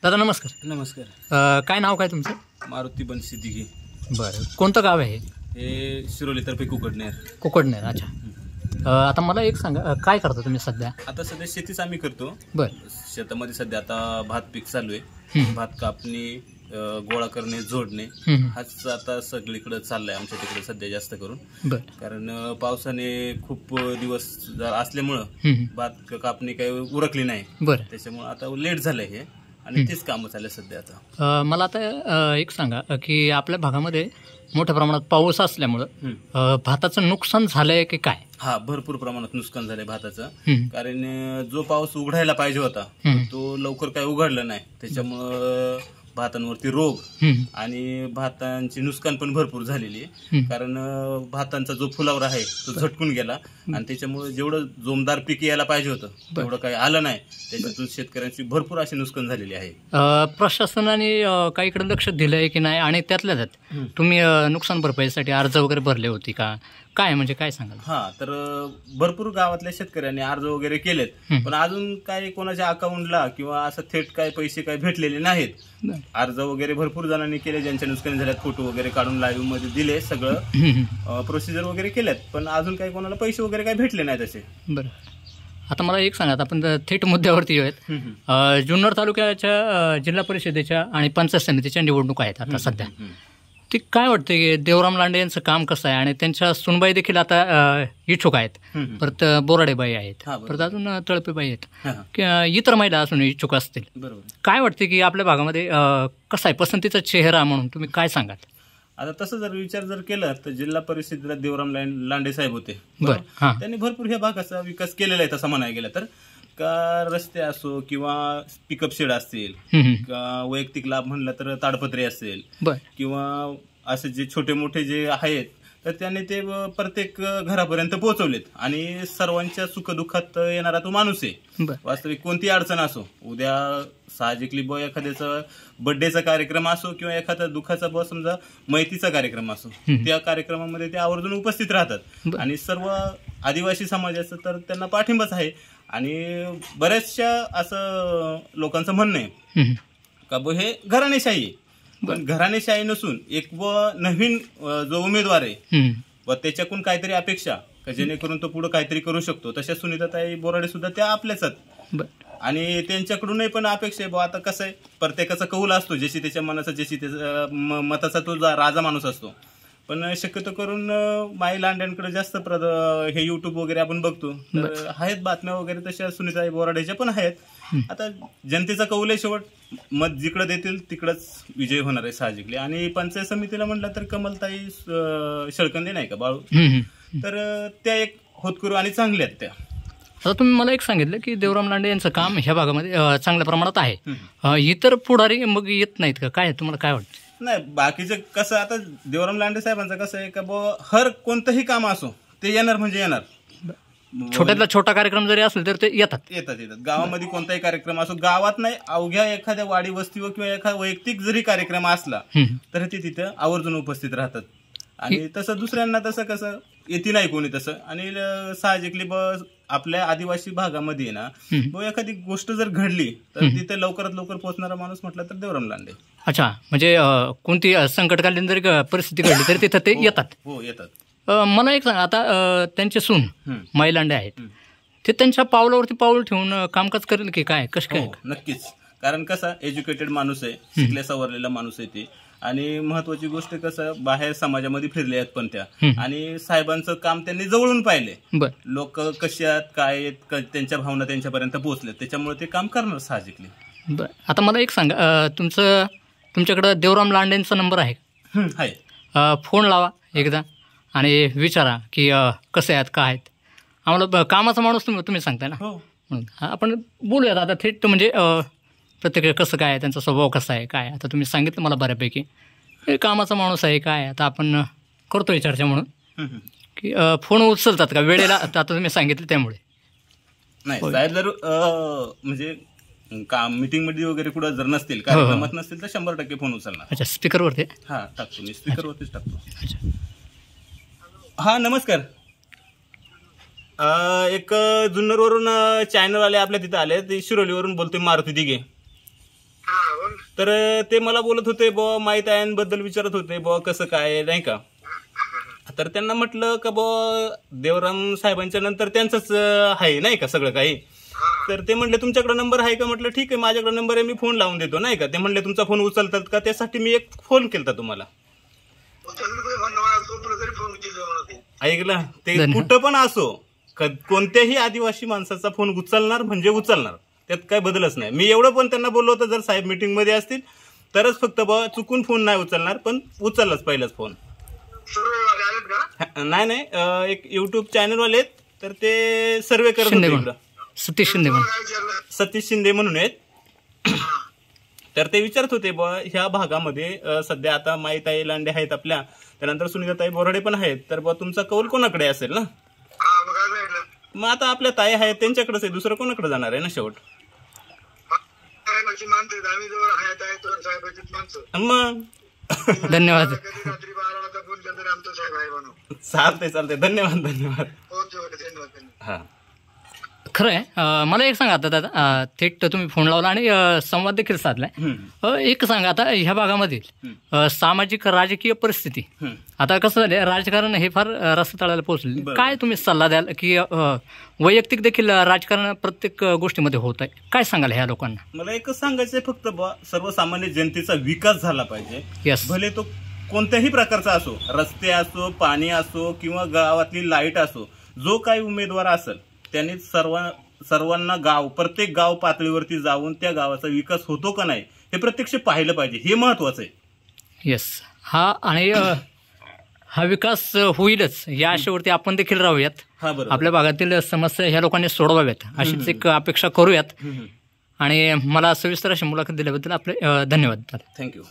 दादा नमस्कार. नमस्कार. काय नाव काय तुमचं? मारुती बनसी दिघे. बरं, कोणतं गाव आहे हे शिरोली तर्फे कुकडनेर. कुकडनेर. अच्छा. आता मला एक सांगा, काय करता तुम्ही सध्या? आता सध्या शेतीच आम्ही करतो. बरं. शेतामध्ये सध्या आता भात पीक चालू आहे. भात कापणी, गोळा करणे, जोडणे हाच आता सगळीकडे चाललाय आमच्या तिकडे सध्या जास्त करून. बरं. कारण पावसाने खूप दिवस असल्यामुळं भात कापणी काही उरकली नाही. बरं. त्याच्यामुळे आता लेट झालंय हे आणि तेच कामं चालले सध्या आता. मला आता एक सांगा की आपल्या भागामध्ये मोठ्या प्रमाणात पाऊस असल्यामुळं भाताचं नुकसान झालंय की काय? हा, भरपूर प्रमाणात नुकसान झालंय भाताचं. कारण जो पाऊस उघडायला पाहिजे होता तो लवकर काही उघडला नाही. त्याच्यामुळं भातांवरती रोग आणि भातांची नुकसान पण भरपूर झालेली आहे. कारण भातांचा जो फुलावर आहे तो झटकून गेला आणि त्याच्यामुळे जेवढं जोमदार पीक यायला पाहिजे होतं तेवढं काही आलं नाही. त्याच्यातून शेतकऱ्यांची भरपूर अशी नुकसान झालेली आहे. प्रशासनाने काही इकडे लक्ष दिलंय की नाही? आणि त्यातल्या त्यात तुम्ही नुकसान भरपाईसाठी अर्ज वगैरे भरले होते का? काय म्हणजे काय सांगाल? हा, तर भरपूर गावातल्या शेतकऱ्यांनी अर्ज वगैरे केलेत, पण अजून काही कोणाच्या अकाउंटला किंवा असं थेट काही पैसे काही भेटलेले नाहीत. अर्ज वगैरे भरपूर जणांनी केले, ज्यांच्या नुकसान झाल्यात फोटो वगैरे काढून लाईव्ह मध्ये दिले, सगळं प्रोसिजर वगैरे केल्यात, पण अजून काही कोणाला पैसे वगैरे काही भेटले नाहीत असे. बरं. आता मला एक सांगा, आपण थेट मुद्द्यावरती आहेत. जुन्नर तालुक्याच्या जिल्हा परिषदेच्या आणि पंचायत समितीच्या निवडणूक आहेत आता सध्या. ते काय वाटतं की देवराम लांडे यांचं काम कसं आहे? आणि त्यांच्या सुनबाई देखील आता इच्छुक आहेत. परत बोराडेबाई आहेत, परत अजून तळपेबाई आहेत, इतर महिला असून इच्छुक असतील. काय वाटते की आपल्या भागामध्ये कसा आहे पसंतीचा चेहरा म्हणून तुम्ही काय सांगाल? आता तसं जर विचार जर केला तर जिल्हा परिषदेला देवराम लांडे साहेब होते. त्यांनी भरपूर ह्या भागाचा विकास केलेला आहे तसं म्हणायला गेलं तर. का रस्ते असो किंवा पिकअप शेड असतील, वैयक्तिक लाभ म्हणलं तर ताडपत्री असेल, किंवा असे जे छोटे मोठे जे आहेत तर त्यांनी ते प्रत्येक घरापर्यंत पोहोचवलेत. आणि सर्वांच्या सुखदुःखात येणारा तो माणूस आहे. वास्तविक कोणती अडचण असो, उद्या साहजिकली एखाद्याचा बर्थडेचा कार्यक्रम असो किंवा एखादा दुःखाचा समजा मैतीचा कार्यक्रम असो, त्या कार्यक्रमामध्ये ते आवर्जून उपस्थित राहतात. आणि सर्व आदिवासी समाजाचं तर त्यांना पाठिंबाच आहे. आणि बऱ्याचशा असं लोकांचं म्हणणं आहे का हे घराणेशाही आहे, पण घराणेशाही नसून एक व नवीन जो उमेदवार आहे व त्याच्याकडून काहीतरी अपेक्षा जेणेकरून तो पुढे काहीतरी करू शकतो. तशा सुनीताताई बोराडे सुद्धा त्या आपल्याच. आणि त्यांच्याकडूनही पण अपेक्षा आहे. आता कसं आहे, प्रत्येकाचा कौल असतो, ज्याची त्याच्या मनाचा, ज्याची त्याच्या मताचा तो राजा माणूस असतो. पण शक्यतो करून माई लांड्यांकडे जास्त हे युट्यूब वगैरे आपण बघतो तर आहेत बातम्या वगैरे, तशा सुनीताई बोराडेच्या पण आहेत. आता जनतेचा कौल आहे, शेवट मत जिकडे देतील तिकडंच विजय होणार आहे साहजिकली. आणि पंचायत समितीला म्हटलं तर कमलताई शळकंदे नाही का बाळू, तर त्या एक होतकरू आणि चांगल्या आहेत त्या. आता तुम्ही मला एक सांगितलं की देवराम लांडे यांचं काम ह्या भागामध्ये चांगल्या प्रमाणात आहे. इतर पुढारी मग येत नाहीत का? काय तुम्हाला काय वाटतं? नाही, बाकीचं कसं, आता देवराम लांडे साहेबांचं कसं आहे का हर कोणतंही काम असो ते येणार म्हणजे येणार. छोट्यातला छोटा कार्यक्रम जरी असेल तर ते येतात. गावामध्ये कोणताही कार्यक्रम असो, गावात नाही अवघ्या एखाद्या वाडी वस्तीवर किंवा एखादा वैयक्तिक जरी कार्यक्रम असला तर ते तिथं आवर्जून उपस्थित राहतात. आणि तसं दुसऱ्यांना तसं कसं येते नाही कोणी तसं. आणि साहजिकली आपल्या आदिवासी भागामध्ये ना एखादी गोष्ट जर घडली तर तिथे लवकरात लवकर पोहोचणारा माणूस म्हटलं तर देवराम लांडे. अच्छा, म्हणजे कोणती संकटकालीन जरी परिस्थिती घडली तरी तिथं ते येतात. हो, येतात. मला एक सांगा, आता त्यांचे सून माई लांडे आहेत, ते त्यांच्या पावलावरती पाऊल ठेवून कामकाज करेल की काय? कसं काय? नक्कीच. कारण कसा एज्युकेटेड माणूस आहे, शिकल्या सवरलेला माणूस आहे ते. आणि महत्वाची गोष्ट कसं, बाहेर समाजामध्ये फिरले आहेत पण त्या, आणि साहेबांचं काम त्यांनी जवळून पाहिले. लोक कशी आहेत, काय आहेत, त्यांच्या भावना त्यांच्यापर्यंत पोहोचल्यात, त्याच्यामुळे ते काम करणार साहजिकली. बरं. आता मला एक सांगा, तुमच्याकडे देवराम लांडेंचा नंबर आहे? फोन लावा एकदा आणि विचारा की कसे आहेत, काय आहेत. आम्हाला कामाचा माणूस तुम्ही सांगताय ना, आपण बोलूयात आता थेट. म्हणजे प्रत्येक कसं काय, त्यांचा स्वभाव कसा आहे, काय. आता तुम्ही सांगितलं मला बऱ्यापैकी कामाचा माणूस आहे काय. आता आपण करतोय चर्चा म्हणून की फोन उचलतात का वेळेला? आता तुम्ही सांगितलं त्यामुळे नाही. साहेब जर म्हणजे काम मीटिंग मध्ये वगैरे कुठं जर नसतील, कार्यक्रमात नसतील तर 100% फोन उचलणार. अच्छा, स्पीकरवरती? हा, टाकतो मी स्पीकरवरतीच टाकतो. अच्छा, हा नमस्कार. एक जुन्नरवरून चॅनल आले आपल्या तिथं आले, ते शिरोलीवरून बोलतोय, मारुती दिघे. तर ते मला बोलत होते बुवा माहीत आहे विचारत होते बुवा कसं काय नाही का. तर त्यांना म्हटलं का बुवा देवराम साहेबांच्या नंतर त्यांचंच आहे नाही का सगळं काही. तर ते म्हणले तुमच्याकडे नंबर आहे का. म्हटलं ठीक आहे माझ्याकडे नंबर आहे, मी फोन लावून देतो नाही का. ते म्हणले तुमचा फोन उचलतात का, त्यासाठी मी एक फोन केलता तुम्हाला. ऐकलं ते कुठं पण असो कोणत्याही आदिवासी माणसाचा फोन उचलणार म्हणजे उचलणार, त्यात काय बदलच नाही. मी एवढं पण त्यांना बोललो होतं जर साहेब मीटिंग मध्ये असतील तरच फक्त चुकून फोन नाही उचलणार, पण उचललाच पहिलाच फोन. नाही एक युट्यूब चॅनल वाले आहेत, तर ते सर्वे करत होते. सतीश शिंदे म्हणून आहेत. तर ते विचारत होते ह्या भागामध्ये सध्या आता माईताई लांडे आहेत आपल्या, त्यानंतर सुनीताताई बोराडे पण आहेत, तर तुमचा कौल कोणाकडे असेल ना. मग आता आपल्या ताई आहेत त्यांच्याकडेच आहे, दुसरं कोणाकडे जाणार आहे ना शेवट. मग धन्यवाद. चालतंय धन्यवाद. हा खरं आहे. मला एक सांगा आता दादा, थेट तुम्ही फोन लावला आणि संवाद देखील साधलाय. एक सांगा आता ह्या भागामधील सामाजिक राजकीय परिस्थिती आता कसं झालं, राजकारण हे फार रस्त्यातळाला पोहोचले. काय तुम्ही सल्ला द्याल की वैयक्तिक देखील राजकारण प्रत्येक गोष्टीमध्ये होत आहे, काय सांगाल ह्या लोकांना. मला एकच सांगायचंय फक्त सर्वसामान्य जनतेचा विकास झाला पाहिजे. यस, भले तो कोणत्याही प्रकारचा असो, रस्ते असो, पाणी असो किंवा गावातली लाईट असो, जो काही उमेदवार असेल त्यांनी सर्वांना प्रत्येक गाव पातळीवरती जाऊन त्या गावाचा विकास होतो का नाही हे प्रत्यक्ष पाहिलं पाहिजे, हे महत्वाचं आहे. येस, आणि हा विकास होईलच या आशेवरती आपण देखील राहूयात. आपल्या भागातील समस्या ह्या लोकांनी सोडवाव्यात अशीच एक अपेक्षा करूयात. आणि मला सविस्तर अशी मुलाखत दिल्याबद्दल आपले धन्यवाद. थँक्यू.